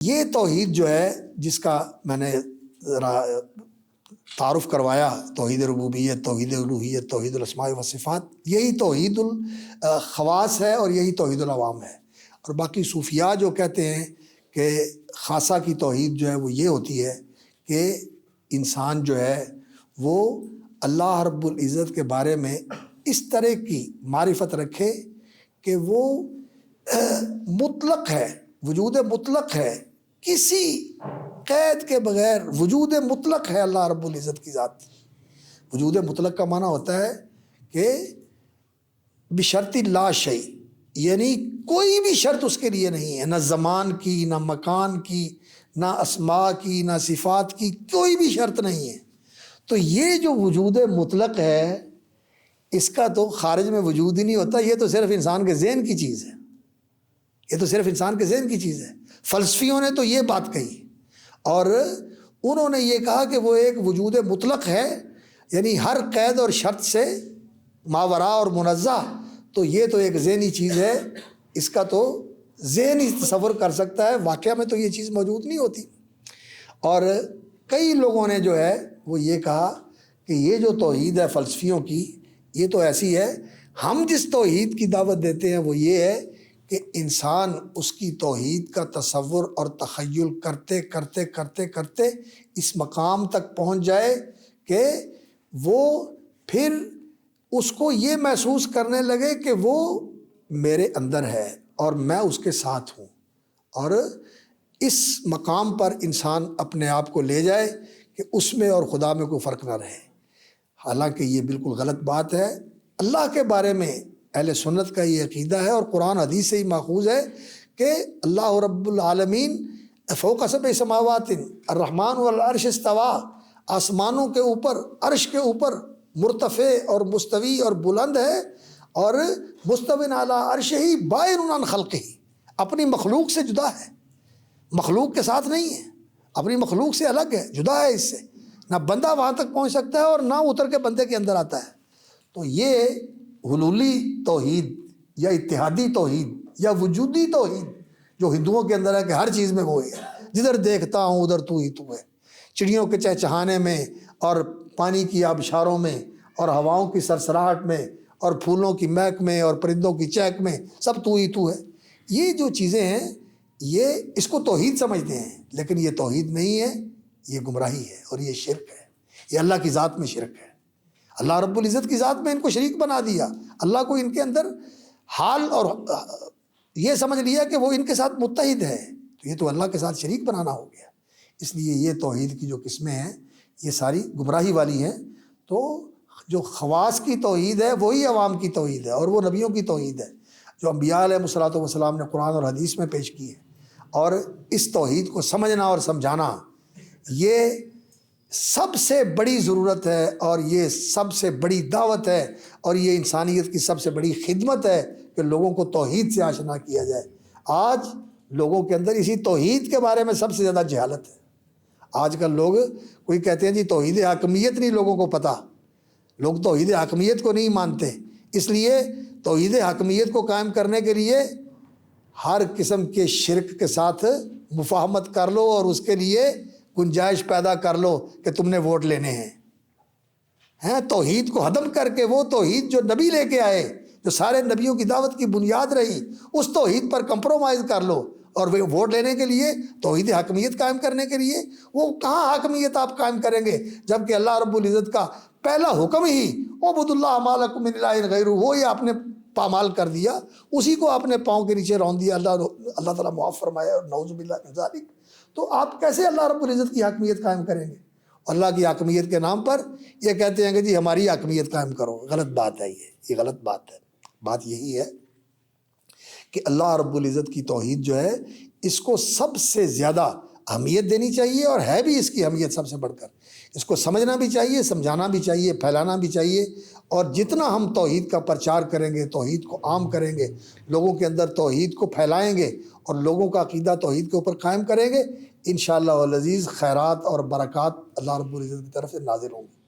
یہ توحید جو ہے جس کا میں نے ذرا تعارف کروایا، توحید ربوبیت، توحید الوہیت، توحید الاسماء و صفات، یہی توحید الخواص ہے اور یہی توحید العوام ہے۔ اور باقی صوفیاء جو کہتے ہیں کہ خاصہ کی توحید جو ہے وہ یہ ہوتی ہے کہ انسان جو ہے وہ اللہ رب العزت کے بارے میں اس طرح کی معرفت رکھے کہ وہ مطلق ہے، وجود مطلق ہے، کسی قید کے بغیر وجود مطلق ہے اللہ رب العزت کی ذات۔ وجود مطلق کا معنی ہوتا ہے کہ بشرط لا شیء، یعنی کوئی بھی شرط اس کے لیے نہیں ہے، نہ زمان کی، نہ مکان کی، نہ اسماء کی، نہ صفات کی، کوئی بھی شرط نہیں ہے۔ تو یہ جو وجود مطلق ہے اس کا تو خارج میں وجود ہی نہیں ہوتا، یہ تو صرف انسان کے ذہن کی چیز ہے، یہ تو صرف انسان کے ذہن کی چیز ہے۔ فلسفیوں نے تو یہ بات کہی اور انہوں نے یہ کہا کہ وہ ایک وجود مطلق ہے، یعنی ہر قید اور شرط سے ماورا اور منزہ، تو یہ تو ایک ذہنی چیز ہے، اس کا تو ذہن ہی تصور کر سکتا ہے، واقعہ میں تو یہ چیز موجود نہیں ہوتی۔ اور کئی لوگوں نے جو ہے وہ یہ کہا کہ یہ جو توحید ہے فلسفیوں کی، یہ تو ایسی ہے، ہم جس توحید کی دعوت دیتے ہیں وہ یہ ہے کہ انسان اس کی توحید کا تصور اور تخیل کرتے کرتے کرتے کرتے اس مقام تک پہنچ جائے کہ وہ پھر اس کو یہ محسوس کرنے لگے کہ وہ میرے اندر ہے اور میں اس کے ساتھ ہوں، اور اس مقام پر انسان اپنے آپ کو لے جائے کہ اس میں اور خدا میں کوئی فرق نہ رہے۔ حالانکہ یہ بالکل غلط بات ہے۔ اللہ کے بارے میں اہل سنت کا یہ عقیدہ ہے اور قرآن حدیث سے ہی ماخوذ ہے کہ اللہ رب العالمین فوق سبع سماوات الرحمن والعرش استوى، آسمانوں کے اوپر، عرش کے اوپر مرتفع اور مستوی اور بلند ہے، اور مستوٍ علی عرشہ بائن عن خلقہ، اپنی مخلوق سے جدا ہے، مخلوق کے ساتھ نہیں ہے، اپنی مخلوق سے الگ ہے، جدا ہے اس سے، نہ بندہ وہاں تک پہنچ سکتا ہے اور نہ اتر کے بندے کے اندر آتا ہے۔ تو یہ حلولی توحید یا اتحادی توحید یا وجودی توحید جو ہندوؤں کے اندر ہے کہ ہر چیز میں وہ ہے، جدھر دیکھتا ہوں ادھر تو ہی تو ہے، چڑیوں کے چہچہانے میں اور پانی کی آبشاروں میں اور ہواؤں کی سرسراہٹ میں اور پھولوں کی مہک میں اور پرندوں کی چہک میں سب تو ہی تو ہے۔ یہ جو چیزیں ہیں یہ اس کو توحید سمجھتے ہیں، لیکن یہ توحید نہیں ہے، یہ گمراہی ہے اور یہ شرک ہے، یہ اللہ کی ذات میں شرک ہے۔ اللہ رب العزت کی ذات میں ان کو شریک بنا دیا، اللہ کو ان کے اندر حال اور یہ سمجھ لیا کہ وہ ان کے ساتھ متحد ہے، تو یہ تو اللہ کے ساتھ شریک بنانا ہو گیا۔ اس لیے یہ توحید کی جو قسمیں ہیں یہ ساری گمراہی والی ہیں۔ تو جو خواص کی توحید ہے وہی عوام کی توحید ہے اور وہ نبیوں کی توحید ہے جو انبیاء علیہ الصلوۃ والسلام نے قرآن اور حدیث میں پیش کی ہے۔ اور اس توحید کو سمجھنا اور سمجھانا یہ سب سے بڑی ضرورت ہے اور یہ سب سے بڑی دعوت ہے اور یہ انسانیت کی سب سے بڑی خدمت ہے کہ لوگوں کو توحید سے آشنا کیا جائے۔ آج لوگوں کے اندر اسی توحید کے بارے میں سب سے زیادہ جہالت ہے۔ آج کل لوگ کوئی کہتے ہیں جی توحید حاکمیت نہیں لوگوں کو پتہ، لوگ توحید حاکمیت کو نہیں مانتے، اس لیے توحید حاکمیت کو قائم کرنے کے لیے ہر قسم کے شرک کے ساتھ مفاہمت کر لو اور اس کے لیے گنجائش پیدا کر لو کہ تم نے ووٹ لینے ہیں۔ توحید کو ختم کر کے وہ توحید جو نبی لے کے آئے، جو سارے نبیوں کی دعوت کی بنیاد رہی، اس توحید پر کمپرومائز کر لو، اور وہ ووٹ لینے کے لیے، توحید حاکمیت قائم کرنے کے لیے وہ کہاں حاکمیت آپ قائم کریں گے جبکہ اللہ رب العزت کا پہلا حکم ہی اعبدوا اللہ ما لکم من الہ غیرہ، وہ یہ آپ نے پامال کر دیا، اسی کو آپ نے پاؤں کے نیچے رون دیا، اللہ تعالیٰ معاف فرمایا اور نعوذ باللہ من ذالک۔ تو آپ کیسے اللہ رب العزت کی حاکمیت قائم کریں گے؟ اللہ کی حاکمیت کے نام پر یہ کہتے ہیں کہ جی ہماری حاکمیت قائم کرو۔ غلط بات ہے، یہ غلط بات ہے۔ بات یہی ہے کہ اللہ رب العزت کی توحید جو ہے اس کو سب سے زیادہ اہمیت دینی چاہیے، اور ہے بھی اس کی اہمیت سب سے بڑھ کر۔ اس کو سمجھنا بھی چاہیے، سمجھانا بھی چاہیے، پھیلانا بھی چاہیے، اور جتنا ہم توحید کا پرچار کریں گے، توحید کو عام کریں گے، لوگوں کے اندر توحید کو پھیلائیں گے اور لوگوں کا عقیدہ توحید کے اوپر قائم کریں گے، انشاءاللہ العزیز خیرات اور برکات اللہ رب العزت کی طرف سے نازل ہوں گی۔